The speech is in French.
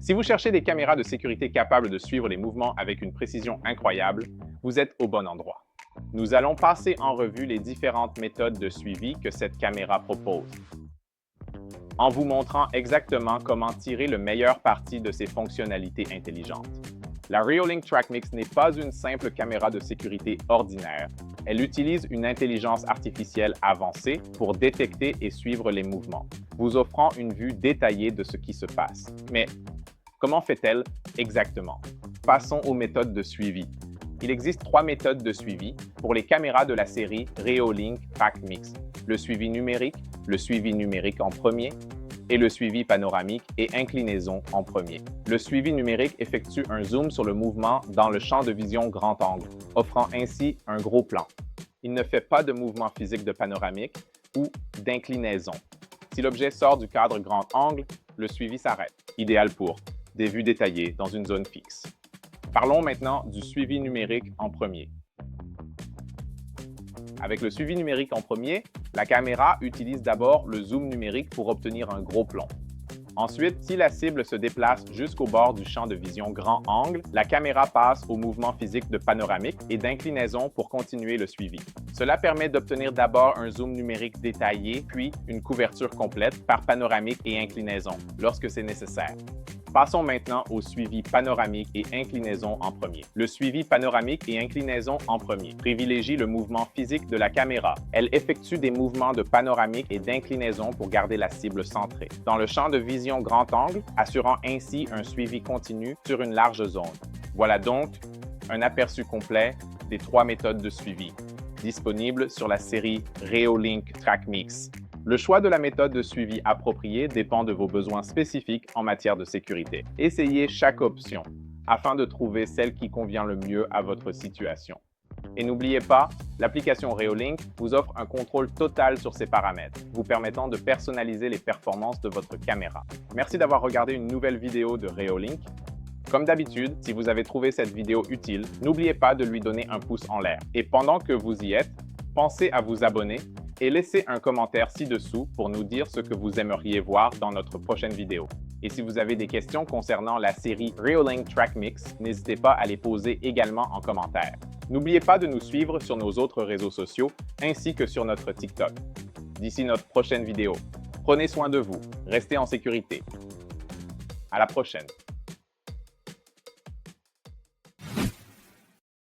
Si vous cherchez des caméras de sécurité capables de suivre les mouvements avec une précision incroyable, vous êtes au bon endroit. Nous allons passer en revue les différentes méthodes de suivi que cette caméra propose, en vous montrant exactement comment tirer le meilleur parti de ses fonctionnalités intelligentes. La Reolink TrackMix n'est pas une simple caméra de sécurité ordinaire. Elle utilise une intelligence artificielle avancée pour détecter et suivre les mouvements, vous offrant une vue détaillée de ce qui se passe. Mais comment fait-elle exactement? Passons aux méthodes de suivi. Il existe 3 méthodes de suivi pour les caméras de la série Reolink TrackMix: le suivi numérique en premier, et le suivi panoramique et inclinaison en premier. Le suivi numérique effectue un zoom sur le mouvement dans le champ de vision grand angle, offrant ainsi un gros plan. Il ne fait pas de mouvement physique de panoramique ou d'inclinaison. Si l'objet sort du cadre grand angle, le suivi s'arrête, idéal pour des vues détaillées dans une zone fixe. Parlons maintenant du suivi numérique en premier. Avec le suivi numérique en premier, la caméra utilise d'abord le zoom numérique pour obtenir un gros plan. Ensuite, si la cible se déplace jusqu'au bord du champ de vision grand angle, la caméra passe au mouvement physique de panoramique et d'inclinaison pour continuer le suivi. Cela permet d'obtenir d'abord un zoom numérique détaillé, puis une couverture complète par panoramique et inclinaison, lorsque c'est nécessaire. Passons maintenant au suivi panoramique et inclinaison en premier. Le suivi panoramique et inclinaison en premier privilégie le mouvement physique de la caméra. Elle effectue des mouvements de panoramique et d'inclinaison pour garder la cible centrée dans le champ de vision grand angle, assurant ainsi un suivi continu sur une large zone. Voilà donc un aperçu complet des 3 méthodes de suivi disponibles sur la série Reolink TrackMix. Le choix de la méthode de suivi appropriée dépend de vos besoins spécifiques en matière de sécurité. Essayez chaque option afin de trouver celle qui convient le mieux à votre situation. Et n'oubliez pas, l'application Reolink vous offre un contrôle total sur ses paramètres, vous permettant de personnaliser les performances de votre caméra. Merci d'avoir regardé une nouvelle vidéo de Reolink. Comme d'habitude, si vous avez trouvé cette vidéo utile, n'oubliez pas de lui donner un pouce en l'air. Et pendant que vous y êtes, pensez à vous abonner et laissez un commentaire ci-dessous pour nous dire ce que vous aimeriez voir dans notre prochaine vidéo. Et si vous avez des questions concernant la série Reolink TrackMix, n'hésitez pas à les poser également en commentaire. N'oubliez pas de nous suivre sur nos autres réseaux sociaux ainsi que sur notre TikTok. D'ici notre prochaine vidéo, prenez soin de vous, restez en sécurité. À la prochaine!